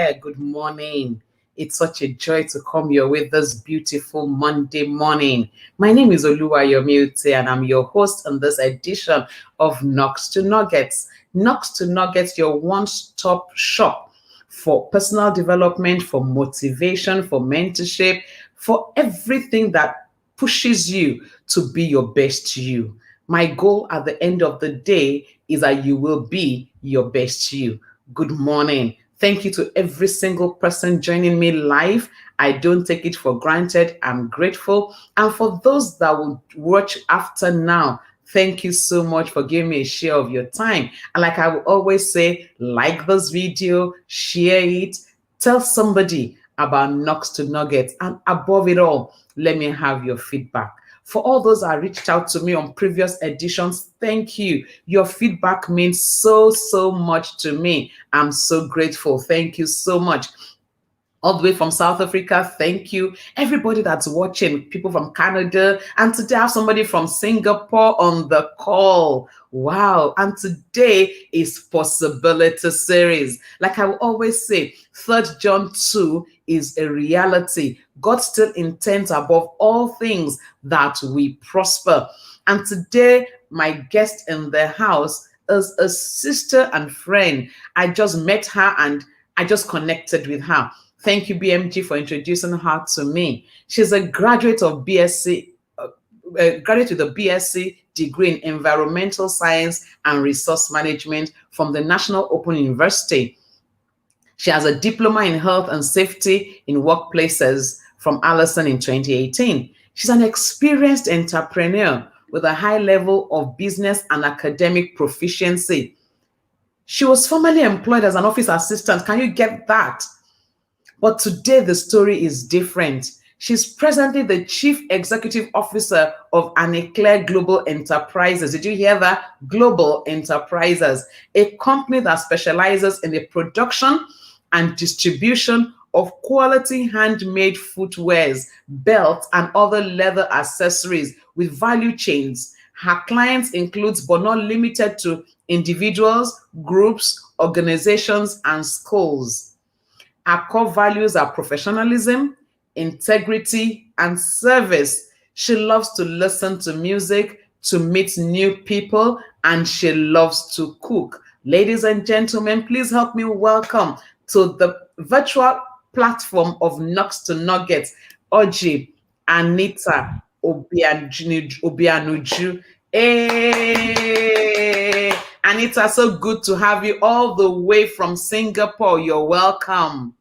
there. Good morning. It's such a joy to come your way this beautiful Monday morning. My name is Oluwayomi and I'm your host on this edition of Knox to Nuggets. Knox to Nuggets, your one-stop shop for personal development, for motivation, for mentorship, for everything that pushes you to be your best you. My goal at the end of the day is that you will be your best you. Good morning. Thank you to every single person joining me live. I don't take it for granted. I'm grateful. And for those that will watch after now, thank you so much for giving me a share of your time. And like I will always say, like this video, share it, tell somebody about Knox to Nuggets. And above it all, let me have your feedback. For all those that reached out to me on previous editions, thank you. Your feedback means so much to me. I'm so grateful. Thank you so much. All the way from South Africa, thank you. Everybody that's watching, people from Canada, and today I have somebody from Singapore on the call. Wow. And today is Possibility Series. Like I will always say, 3 John 2 is a reality. God still intends above all things that we prosper. And today, my guest in the house is a sister and friend. I just met her and I just connected with her. Thank you, BMG, for introducing her to me. She's a graduate of BSc, graduate with a BSc degree in Environmental Science and Resource Management from the National Open University. She has a diploma in Health and Safety in Workplaces from Allison in 2018. She's an experienced entrepreneur with a high level of business and academic proficiency. She was formerly employed as an office assistant. Can you get that? But today the story is different. She's presently the Chief Executive Officer of Anitas Global Enterprises. Did you hear that? Global Enterprises, a company that specializes in the production and distribution of quality handmade footwears, belts, and other leather accessories with value chains. Her clients includes, but not limited to, individuals, groups, organizations, and schools. Our core values are professionalism, integrity, and service. She loves to listen to music, to meet new people, and she loves to cook. Ladies and gentlemen, please help me welcome to the virtual platform of Knox to Nuggets, Oji, Anita Obianuju. Hey, Anita, so good to have you all the way from Singapore. You're welcome.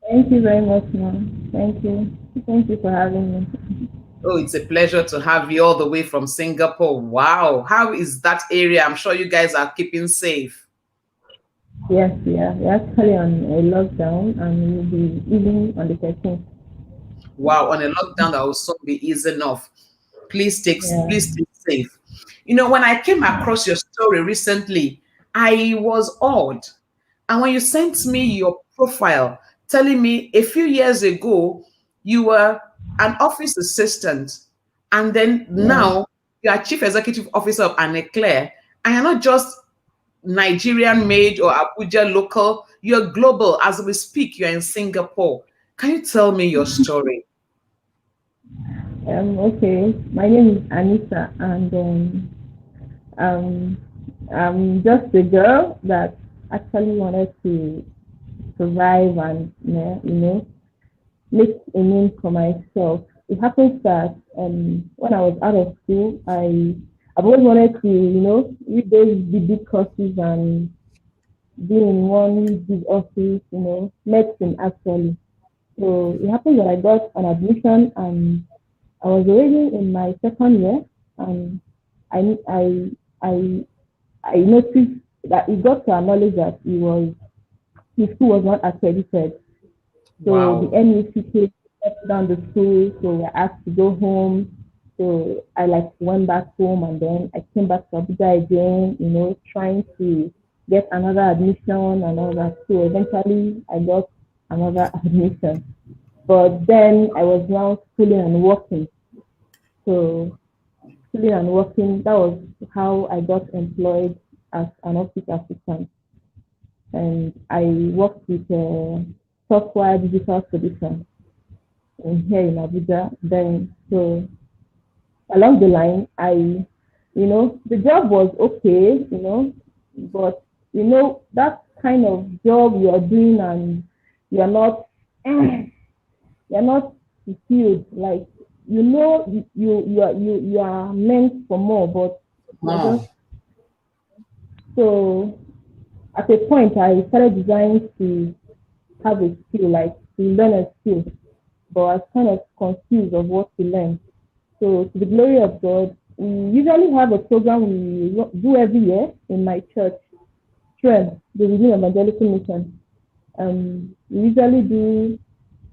Thank you very much, ma'am. Thank you. Thank you for having me. Oh, it's a pleasure to have you all the way from Singapore. Wow. How is that area? I'm sure you guys are keeping safe. Yes, yeah. We're actually on a lockdown and we'll be eating on the 13th. Wow. On a lockdown that will soon be easing off. Yeah. Please stay safe. You know, when I came across your story recently, I was awed. And when you sent me your profile telling me a few years ago you were an office assistant, and then Yeah. now you are chief executive officer of Aneclair, and you're not just Nigerian made or Abuja local, you're global. As we speak, you're in Singapore. Can you tell me your story? Okay. My name is Anita and um, I'm just a girl that actually wanted to survive and, make a name for myself. It happens that when I was out of school, I've always wanted to, read those big courses and be in one big office, medicine actually. So it happened that I got an admission and I was already in my second year and I I I I noticed that it got to acknowledge that the school was not accredited. So the Wow. NUCK shut down the school, so we are asked to go home. So I like went back home and then I came back to Abuja again, trying to get another admission and all that. So eventually I got another admission. But then I was now schooling and working. So schooling and working, that was how I got employed as an office assistant. and I worked with software digital solution in here in Abuja. Then so along the line, the job was okay, but that kind of job you are doing and you're not, you're not fulfilled. Like you are meant for more, but you're Oh, just so. At a point, I started designing to have a skill, like to learn a skill, but I was kind of confused of what to learn. So, to the glory of God, we usually have a program we do every year in my church, STREM, the Redeemed Evangelical Mission. We usually do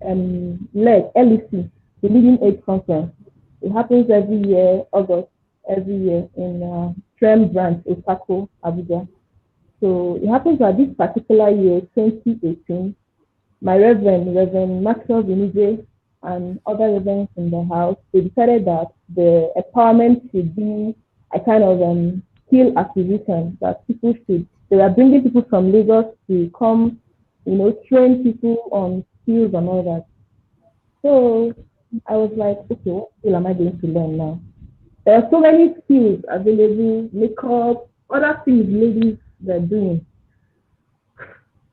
LEC, the Leading Age Conference. It happens every year, August, every year in STREM branch, Osako, Abuja. So it happens that this particular year, 2018, my Reverend Maxwell Vinige, and other reverends in the house, they decided that the empowerment should be a kind of skill acquisition that people should. They were bringing people from Lagos to come, train people on skills and all that. So I was like, okay, what skill am I going to learn now? There are so many skills available, makeup, other things ladies are doing.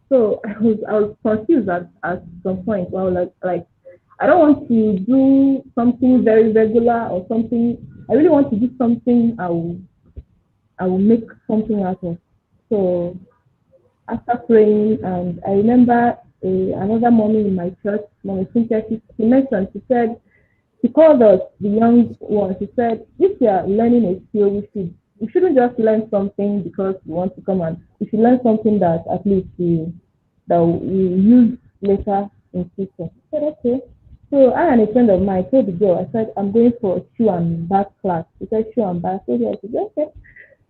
So I was confused at some point. Well, like I don't want to do something very regular or something. I really want to do something I will make something out of. So after praying, and I remember another mommy in my church, Mommy Cynthia, she mentioned, she called us, the young ones. She said, if you are learning a skill, we shouldn't just learn something because we want to come and we should learn something that at least we use later in future. I said, okay. So I and a friend of mine told the girl, I said, I'm going for a shoe and bag class. She said, shoe and bag. So I said, okay.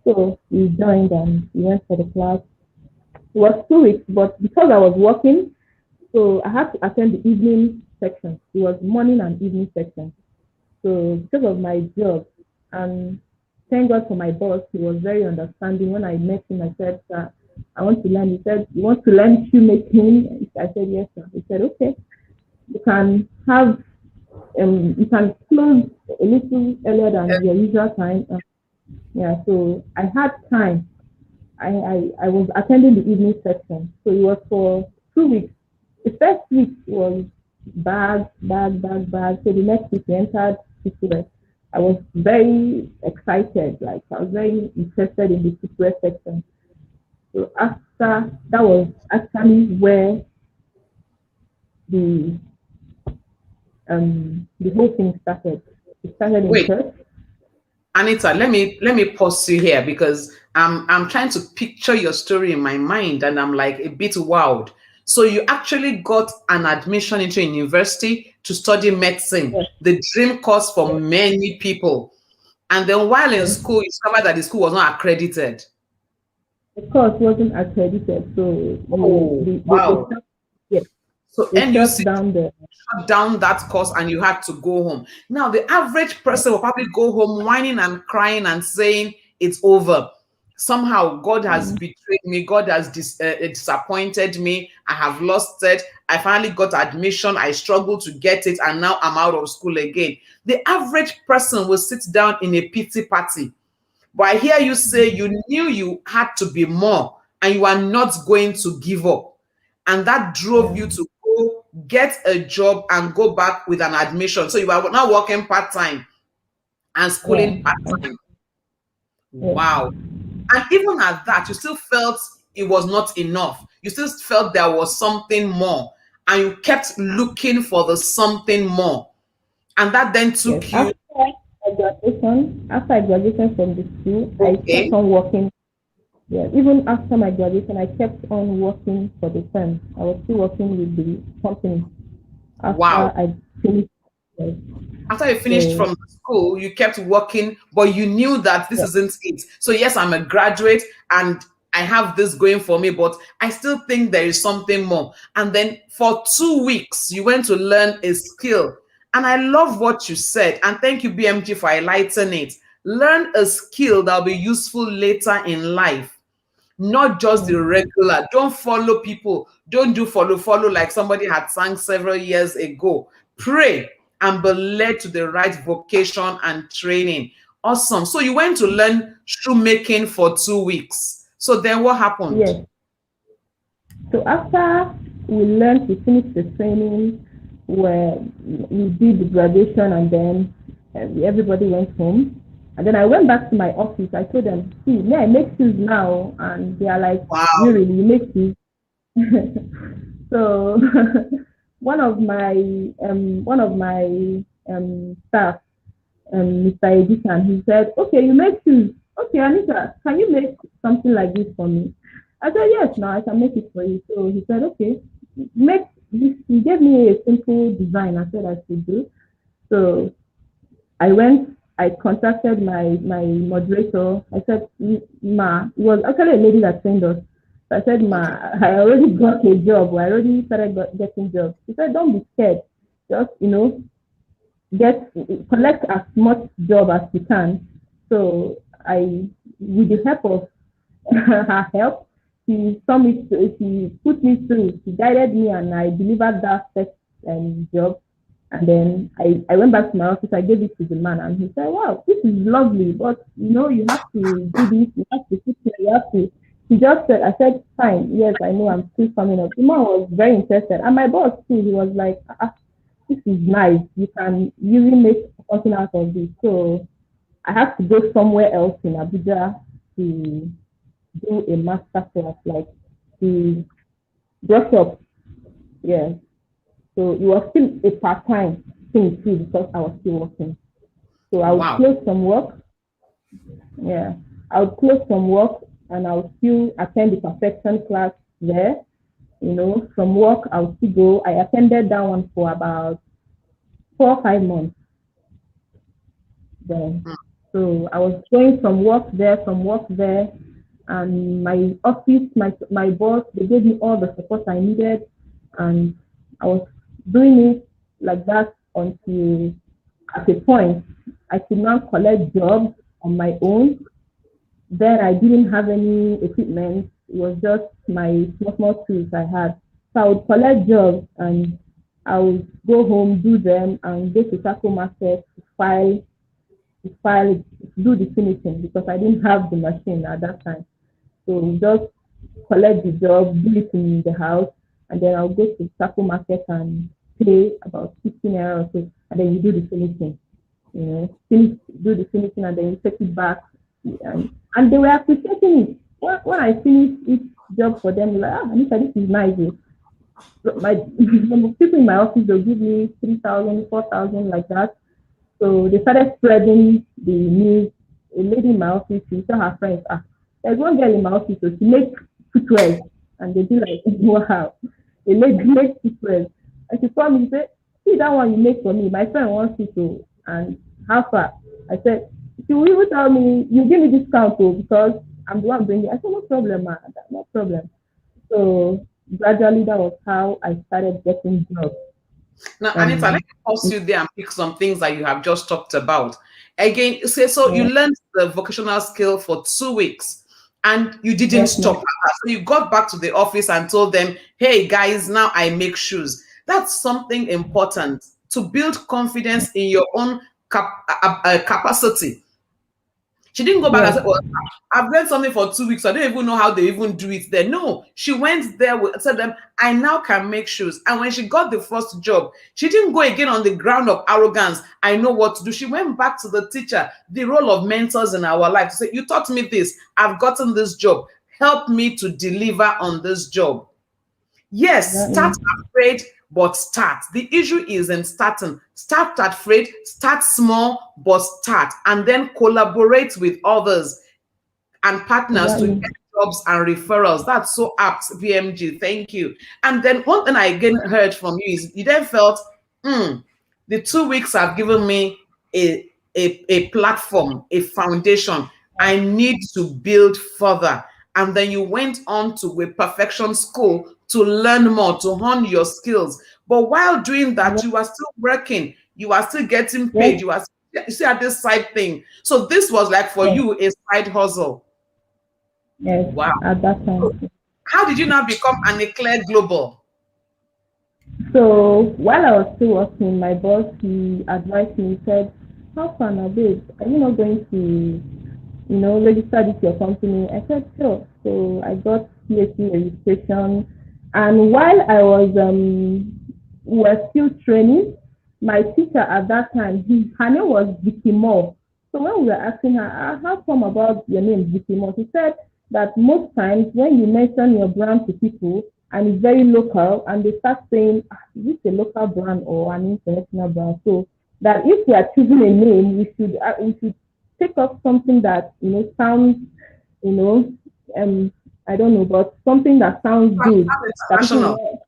So we joined and we went for the class. It was 2 weeks, but because I was working, so I had to attend the evening section. It was morning and evening section. So because of my job, and thank God for my boss, he was very understanding. When I met him, I said, I want to learn. He said, you want to learn shoemaking? I said, yes, sir. He said, okay. You can have, you can close a little earlier than your usual time. Yeah, so I had time. I was attending the evening section. So it was for 2 weeks. The first week was bag, bag, bag, bag. So the next week we entered footwear. I was very excited, like I was very interested in the footwear section. So after that was actually where the the whole thing started. It started in wait, church. Anita, let me pause you here because I'm trying to picture your story in my mind and I'm like a bit wowed. So you actually got an admission into a university to study medicine, Yes, the dream course for yes, many people. And then while in yes. school, you discovered that the school was not accredited. The course wasn't accredited, so Oh, wow. yes, So they NUC shut down the. shut down that course and you had to go home. Now, the average person will probably go home whining and crying and saying, it's over. Somehow, God has Mm, betrayed me. God has disappointed me. I have lost it. I finally got admission. I struggled to get it. And now I'm out of school again. The average person will sit down in a pity party. But I hear you say you knew you had to be more and you are not going to give up. And that drove yeah, you to go get a job and go back with an admission. So you are now working part time and yeah, schooling part time. yeah, Wow. And even at that, you still felt it was not enough. You still felt there was something more. And you kept looking for the something more. And that then yes. took you, After I graduated from the school, I kept okay, on working. Yeah, even after my graduation, I kept on working for the firm. I was still working with the company after wow. I finished. Yes. After you finished So from school, you kept working, but you knew that this yeah, isn't it. So, yes, I'm a graduate and I have this going for me, but I still think there is something more. And then for 2 weeks, you went to learn a skill. And I love what you said. And thank you, BMG, for highlighting it. Learn a skill that will be useful later in life. not just the Mm. regular. Don't follow people. Don't do follow like somebody had sang several years ago. Pray and be led to the right vocation and training. Awesome. So you went to learn shoemaking for 2 weeks. So then what happened? Yes. So after we learned, we finished the training, where we did the graduation, and then everybody went home. And then I went back to my office. I told them, see, may I make shoes now? And they are like, you Wow. really, you make shoes? So one of my staff, Mr. Editan, he said, okay, you make shoes. Okay, Anita, can you make something like this for me? I said, yes, now I can make it for you. So he said, okay, make this. He gave me a simple design. I said I should do. So I went, I contacted my moderator. I said, Ma, it was actually a lady that trained us. So I said, Okay. Ma, I already got a job. I already started getting jobs. She said, don't be scared. Just, get collect as much job as you can. So I, with the help of her help, she put me through, she guided me, and I delivered that first job. And then I went back to my office, I gave it to the man, and he said, wow, this is lovely, but you have to do this, you have to sit here, you have to. He just said, I said, fine, yes, I know, I'm still coming up. The man was very interested. And my boss too, he was like, this is nice. You can really make something out of this. So I have to go somewhere else in Abuja to do a master class, like to brush up. Yeah. So it was still a part-time thing too, because I was still working. So I would Wow. close some work. Yeah. I would close some work, and I would still attend the perfection class there. From work I would still go. I attended that one for about 4 or 5 months then. Mm. So I was going from work there, and my office, my boss, they gave me all the support I needed, and I was doing it like that until at a point I could now collect jobs on my own. Then I didn't have any equipment. It was just my small tools I had. So I would collect jobs, and I would go home, do them, and go to taco market to file, do the finishing, because I didn't have the machine at that time. So just collect the job, do it in the house, and then I'll go to taco market and pay about 15 naira or so, and then you do the finishing. Do the finishing, and then you take it back. And they were appreciating it. When I finished each job for them, like, Anita, this is nice. So my people in my office, they'll give me 3,000, 4,000, like that. So they started spreading the news. A lady in my office, she saw her friends. There's one girl in my office, so she makes footwear, and they be like, wow, a lady makes footwear. And she told me, say, see that one you make for me, my friend wants it to, and how far? I said, she will even tell me, you give me discount too, because I'm the one bringing it. I said, no problem, ma, no problem. So gradually, that was how I started getting jobs. Now, Anita, let me Um, pause you there and pick some things that you have just talked about. Again, say so you yeah, learned the vocational skill for 2 weeks and you didn't yes, stop ma'am. at that. So you got back to the office and told them, hey guys, now I make shoes. That's something important to build confidence in your own capacity. She didn't go back and Yes, say, well, I've learned something for 2 weeks. So I don't even know how they even do it there. No, she went there with said them, I now can make shoes. And when she got the first job, she didn't go again on the ground of arrogance. I know what to do. She went back to the teacher, the role of mentors in our life, to say, you taught me this. I've gotten this job. Help me to deliver on this job. Yes, start exactly. afraid, but start. The issue is in starting. Start afraid, start small, but start, and then collaborate with others and partners to Exactly. get jobs and referrals. That's so apt, VMG. Thank you. And then one thing I again heard from you is you then felt, the 2 weeks have given me a platform, a foundation. I need to build further. And then you went on to a perfection school to learn more, to hone your skills. But while doing that, you are still working, you are still getting paid, Yes, you are still at this side thing. So this was like for yes, you a side hustle. Yes, Wow. at that So, time. how did you now become an Eclair Global? So while I was still working, my boss he advised me, he said, how far now, babe? Are you not going to, register this your company? I said, sure. So I got PhD registration. And while I was we were still training, my teacher at that time, her name was Vicky Moore. So when we were asking her, how come about your name Vicky Moore? She said that most times when you mention your brand to people and it's very local and they start saying, is this a local brand or an international brand? So that if we are choosing a name, we should take up something that sounds, you know, I don't know, but something that sounds good that people International. will,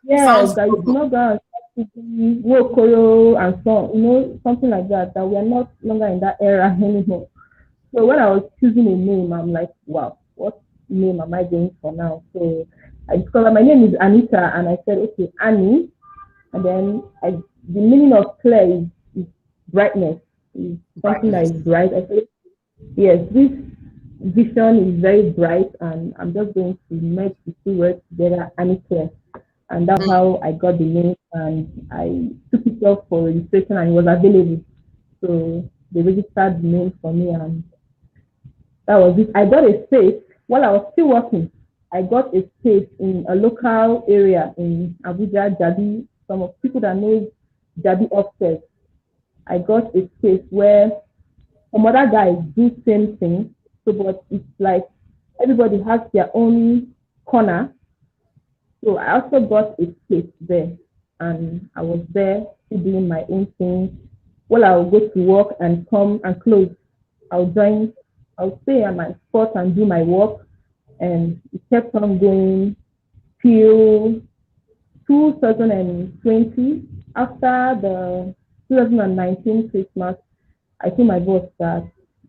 yes, Sounds that you should global. not go and start thinking Wokoro and so on, something like that. That we are not longer in that era anymore. So when I was choosing a name, I'm like, wow, what name am I going for now? So I discovered my name is Anita, and I said, okay, Annie, and then the meaning of clear is brightness, is something that Brightness. is bright. I said, yes, this vision is very bright, and I'm just going to merge the two words together, Anita. And that's Mm. how I got the name, and I took it off for registration, and it was available. So they registered the name for me, and that was it. I got a space while I was still working. I got a space in a local area in Abuja, Jabi. Some of people that know Jabi upstairs. I got a space where some other guys do same thing. So, but it's like everybody has their own corner. So I also got a space there, and I was there doing my own thing. Well, I'll go to work and come and close. I'll join. I'll stay at my spot and do my work, and it kept on going till 2020. After the 2019 Christmas, I told my boss that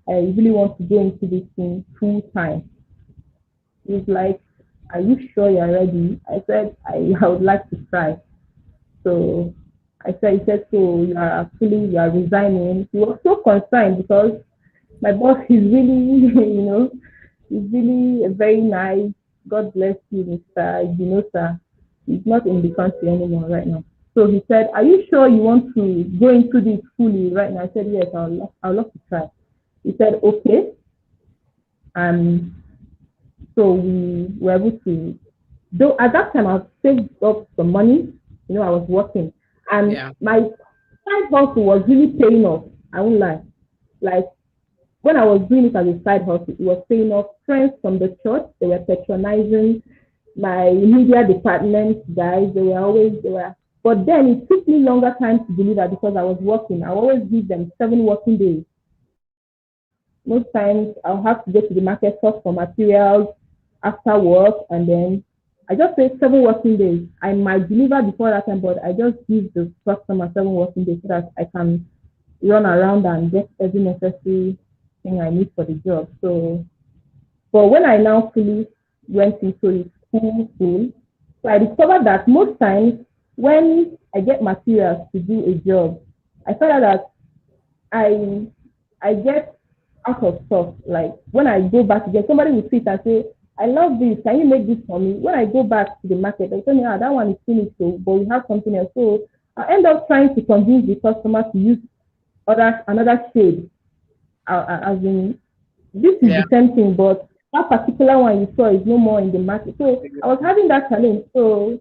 I really want to go into this thing full time. He's like, "Are you sure you're ready?" I said, I would like to try." So he said, so you are resigning. He was so concerned because my boss is really, he's really a very nice. God bless you, Mr. Sir. He's not in the country anymore right now. So he said, are you sure you want to go into this fully right now? I said, yes, I'll love to try. He said, okay. And so we were able to, though at that time I saved up some money, I was working. And Yeah. my side hustle was really paying off. I won't lie. Like when I was doing it as a side hustle, it was paying off. Friends from the church, they were patronizing my media department guys. They were. But then it took me longer time to deliver because I was working. I always give them 7 working days. Most times I'll have to go to the market source for materials after work, and then I just say 7 working days. I might deliver before that time, but I just give the customer 7 working days so that I can run around and get every necessary thing I need for the job. So, but when I now fully went into it full, so I discovered that most times when I get materials to do a job, I found out that I I get out of stuff. Like when I go back again, somebody will sit and say, I love this. Can you make this for me? When I go back to the market, they tell me, that one is finished, so, but we have something else. So I end up trying to convince the customer to use another shade. As in, this is Yeah. the same thing, but that particular one you saw is no more in the market. So I was having that challenge. So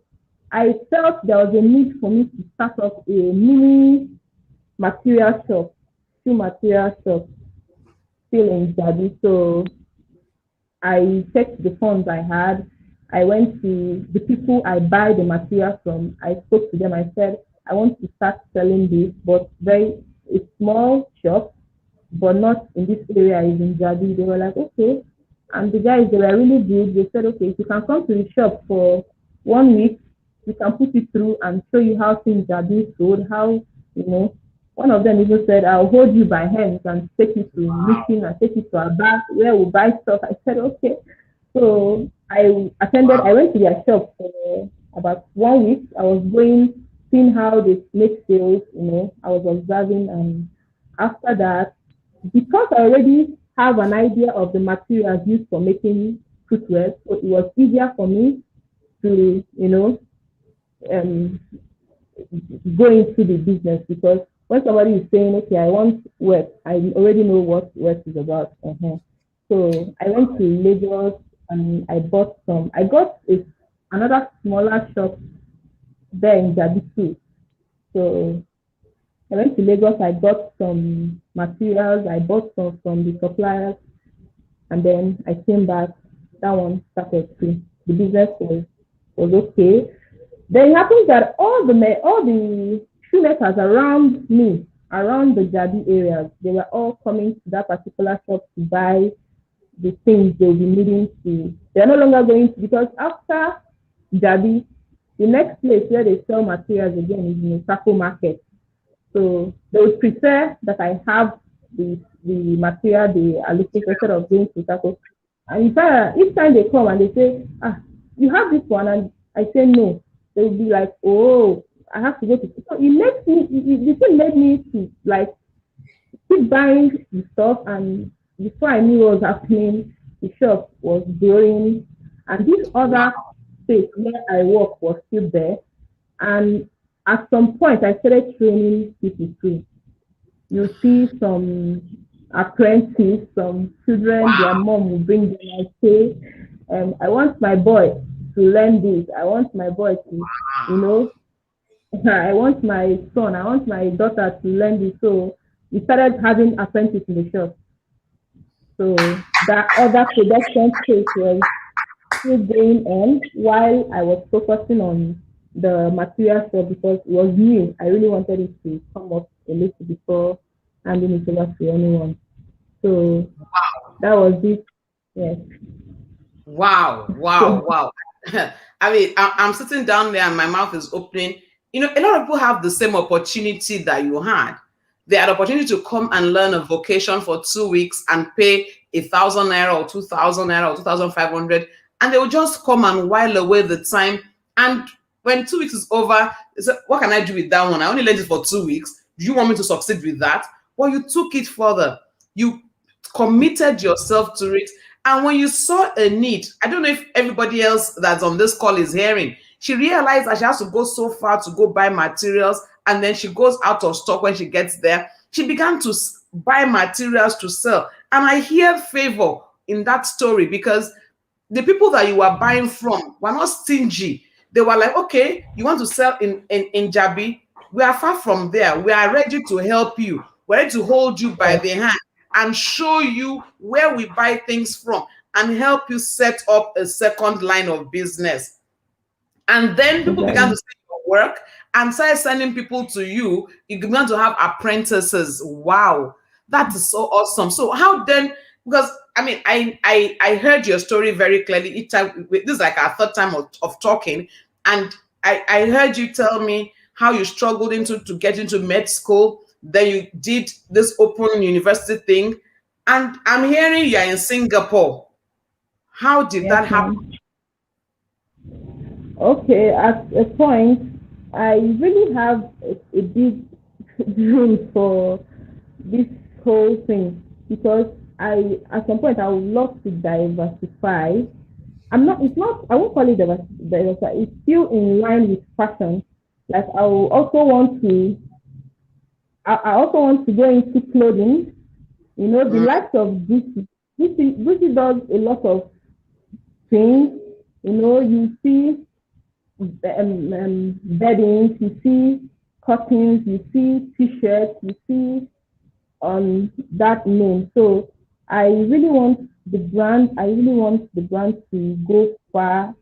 I felt there was a need for me to start up a mini material shop, shoe material shop, still in Jadi. So I checked the funds I had. I went to the people I buy the material from. I spoke to them. I said, I want to start selling this, but very a small shop, but not in this area, is in Jadi. They were like, okay. And the guys, they were really good. They said, okay, if you can come to the shop for 1 week, we can put it through and show you how things are being sold, how, you know. One of them even said, I'll hold you by hands and take you to meeting and take you to our bar where we buy stuff. I said, okay. So I went to their shop for about 1 week. I was going, seeing how they make sales, I was observing. And after that, because I already have an idea of the materials used for making footwear. So it was easier for me to, um, go into the business because when somebody is saying, okay, I want work, I already know what work is about. So I went to Lagos and I bought some. I got another smaller shop there in Jabitu. So I went to Lagos, I got some materials, I bought some from the suppliers, and then I came back. That one started too. The business was okay. Then it happens that all the shoemakers around me, around the Jadi areas, they were all coming to that particular shop to buy the things they'll be needing to. They're no longer going to, because after Jadi, the next place where they sell materials again is in the Sako market. So they would prefer that I have the material they are looking for instead of going to Sako. And in fact, each time they come and they say, you have this one, and I say no, they will be like, oh, I have to go to. So it makes me, the thing made me to like keep buying the stuff, and before I knew what was happening, the shop was growing, and this other space where I work was still there. And at some point, I started training people too. You see some apprentices, some children, their Wow. mom will bring them and say, I want my boy to learn this. I want my boy to, you know, I want my son, I want my daughter to learn this. So we started having apprentices in the shop. So that other production space was still going on while I was focusing on the material stuff because it was new. I really wanted it to come up a little before handing it over to anyone. So that was it. Yes. Wow, wow, So, wow. I mean, I'm sitting down there and my mouth is opening. You know, a lot of people have the same opportunity that you had. They had opportunity to come and learn a vocation for 2 weeks and pay 1,000 naira or 2,000 naira or 2,500, and they will just come and while away the time. And when 2 weeks is over, they say, "What can I do with that one? I only learned it for 2 weeks. Do you want me to succeed with that?" Well, you took it further. You committed yourself to it. And when you saw a need, I don't know if everybody else that's on this call is hearing, she realized that she has to go so far to go buy materials, and then she goes out of stock when she gets there. She began to buy materials to sell. And I hear favor in that story because the people that you were buying from were not stingy. They were like, okay, you want to sell in Jabi? We are far from there. We are ready to help you. We're ready to hold you by yes, the hand and show you where we buy things from and help you set up a second line of business. And then people began to exactly. see your work and started sending people to you. You began to have apprentices. Wow, that is so awesome. So how then? Because I mean, I heard your story very clearly. Each time this is like our third time of talking, and I heard you tell me how you struggled into to get into med school. Then you did this open university thing, and I'm hearing you're in Singapore. How did Yes, that happen? ma'am. Okay, at a point, I really have a big dream for this whole thing because at some point, I would love to diversify. It's not, I won't call it diversify, it's still in line with fashion. Like, I also want to go into clothing. The Mm, likes of Gucci. Gucci does a lot of things. You see beddings, you see curtains, you see t-shirts, you see on that name. So I really want the brand to go far.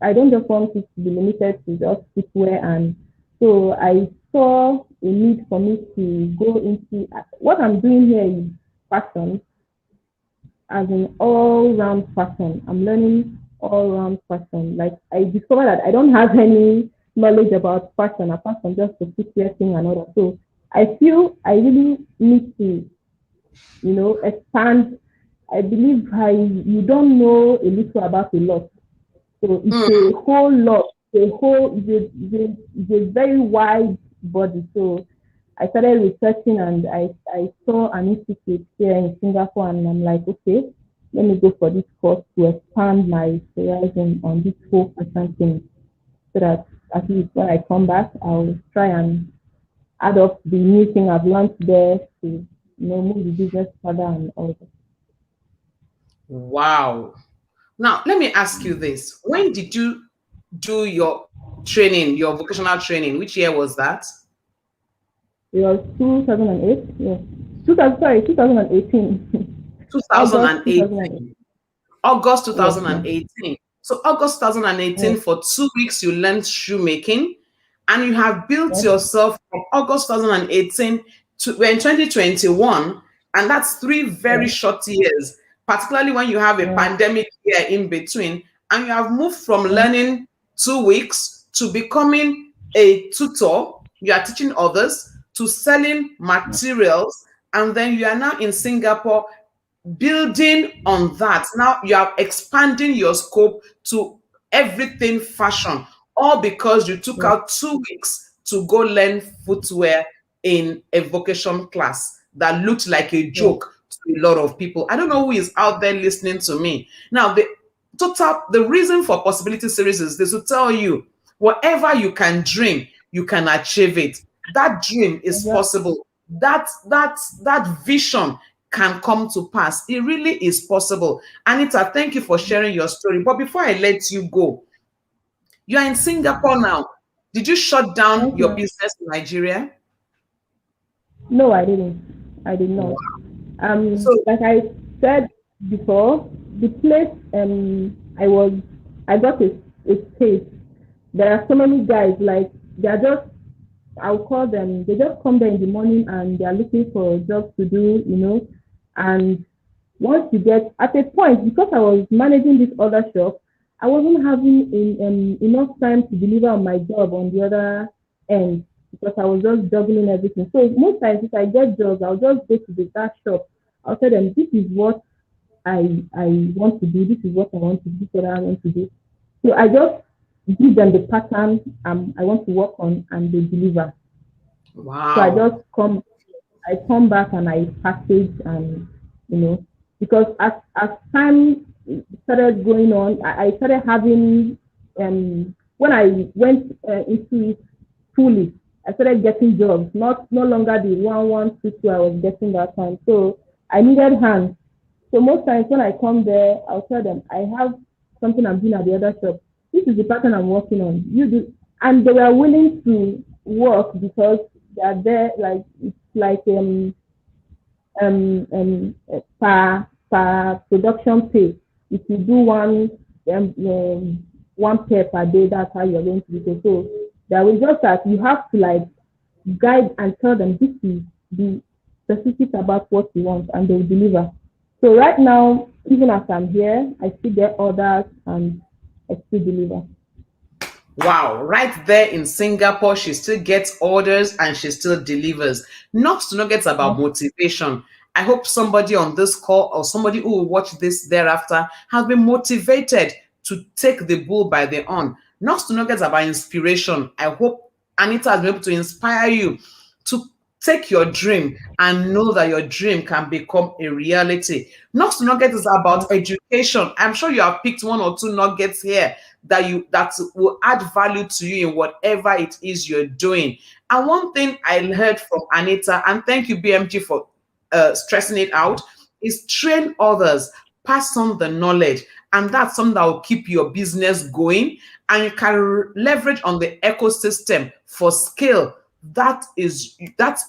I don't just want it to be limited to just footwear. And so I saw a need for me to go into what I'm doing here is fashion, as an all-round fashion. I'm learning all-round fashion. Like I discovered that I don't have any knowledge about fashion apart from just the footwear thing and all that. So I feel I really need to, expand. I believe you don't know a little about a lot. So it's mm, a whole lot, it's a very wide body. So I started researching and I saw an institute here in Singapore and I'm like, okay, let me go for this course to expand my horizon on this whole fashion thing so that at least when I come back, I'll try and add up the new thing I've learned there to move the business further and all that. Wow. Now, let me ask you this. When did you do your training, your vocational training? Which year was that? It was 2008, yes. 2000, sorry, 2018. August 2008. 2018. August Yes, ma'am. 2018. So August 2018, Yes, for 2 weeks, you learned shoemaking and you have built yes, yourself from August 2018 to we're in 2021. And that's three very yes, short years, particularly when you have a yes, pandemic year in between. And you have moved from yes, learning 2 weeks to becoming a tutor. You are teaching others to selling materials. And then you are now in Singapore building on that. Now you are expanding your scope to everything fashion, all because you took yes, out 2 weeks to go learn footwear in a vocation class that looked like a yes, joke to a lot of people. I don't know who is out there listening to me. Now, the reason for Possibility Series is this, to tell you whatever you can dream, you can achieve it. That dream is exactly. possible. That vision can come to pass. It really is possible. Anita, thank you for sharing your story. But before I let you go, you are in Singapore now. Did you shut down Yes, your ma'am. business in Nigeria? No, I didn't. I did Wow. not. So, Like I said before, the place I got a space. There are so many guys like they're just I'll call them. They just come there in the morning and they are looking for jobs to do. And once you get at a point, because I was managing this other shop, I wasn't having enough time to deliver on my job on the other end because I was just juggling everything. So most times, if I get jobs, I'll just go to that shop. I'll tell them this is what I want to do. This is what I want to do. This is what I want to do. So I just give them the pattern I want to work on, and they deliver. So wow. I come back and I package and you know because as time started going on, I started having when I went into it fully, I started getting jobs, not no longer the 1 1 2 2 I was getting that time. So I needed hands. So most times when I come there, I'll tell them I have something I'm doing at the other shop. This is the pattern I'm working on. You do, and they were willing to work because they are there. Like it's like per production pay. If you do one pair per day, that's how you're going to be paid. So that will just that you have to like guide and tell them this is the specific about what you want and they will deliver. So right now, even as I'm here, I still get orders and I still deliver. Wow, right there in Singapore, she still gets orders and she still delivers. Not to not get Yeah. about motivation. I hope somebody on this call or somebody who will watch this thereafter has been motivated to take the bull by the horn. Not to not get about inspiration. I hope Anita has been able to inspire you to take your dream and know that your dream can become a reality. Not to not get is Yeah. about education. I'm sure you have picked one or two nuggets here that will add value to you in whatever it is you're doing. And one thing I heard from Anita, and thank you BMG for stressing it out, is train others, pass on the knowledge, and that's something that will keep your business going. And you can leverage on the ecosystem for scale. That's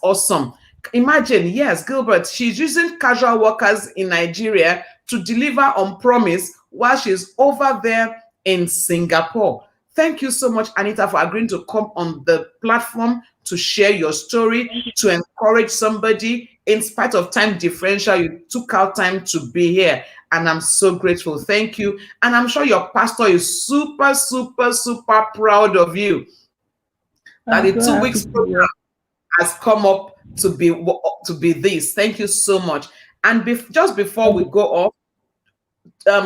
awesome. Imagine, yes, Gilbert, she's using casual workers in Nigeria to deliver on promise while she's over there in Singapore. Thank you so much, Anita, for agreeing to come on the platform to share your story, to encourage somebody. In spite of time differential, you took out time to be here. And I'm so grateful. Thank you. And I'm sure your pastor is super, super, super proud of you that I'm the so 2 weeks happy to be program here. has come up to be this. Thank you so much. And just before Thank we you. go off,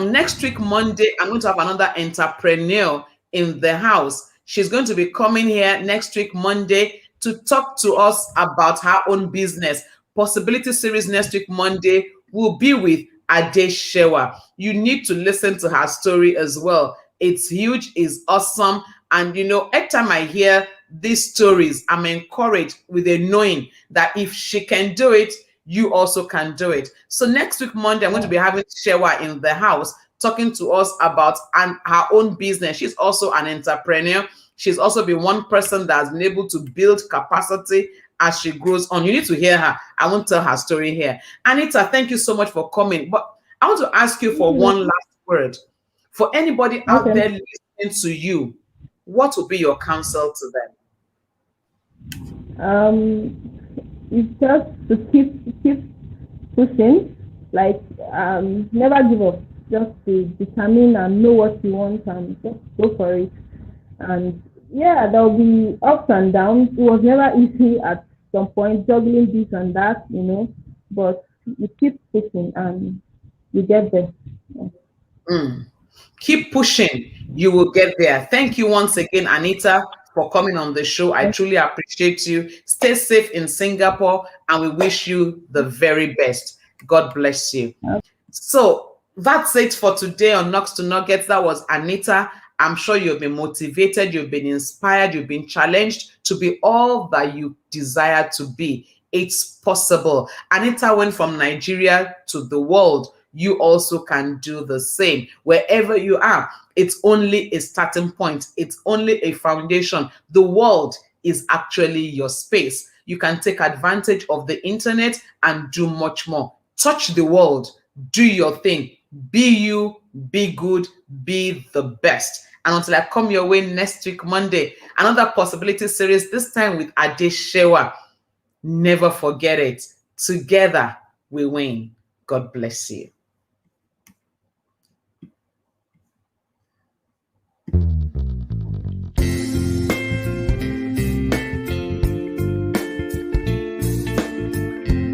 next week Monday, I'm going to have another entrepreneur in the house. She's going to be coming here next week Monday to talk to us about her own business. Possibility series next week, Monday, will be with Ade Shewa. You need to listen to her story as well. It's huge, it's awesome. And every time I hear these stories, I'm encouraged with a knowing that if she can do it, you also can do it. So next week, Monday, I'm going to be having Shewa in the house talking to us about her own business. She's also an entrepreneur. She's also been one person that has been able to build capacity as she grows on. You need to hear her. I won't tell her story here. Anita, thank you so much for coming. But I want to ask you for one last word. For anybody out there Okay. listening to you, what would be your counsel to them? It's just to keep pushing, like never give up. Just to determine and know what you want and just go for it. And yeah, there will be ups and downs. It was never easy at some point, juggling this and that, but you keep pushing and you get there. Yeah. Keep pushing, you will get there. Thank you once again, Anita, for coming on the show. I truly appreciate you. Stay safe in Singapore, and we wish you the very best. God bless you. So that's it for today on Knocks to Nuggets. That was Anita. I'm sure you've been motivated, you've been inspired, you've been challenged to be all that you desire to be. It's possible. Anita went from Nigeria to the world. You also can do the same. Wherever you are, it's only a starting point. It's only a foundation. The world is actually your space. You can take advantage of the internet and do much more. Touch the world. Do your thing. Be you, be good, be the best. And until I come your way next week, Monday, another possibility series, this time with Ade Shewa. Never forget it. Together we win. God bless you.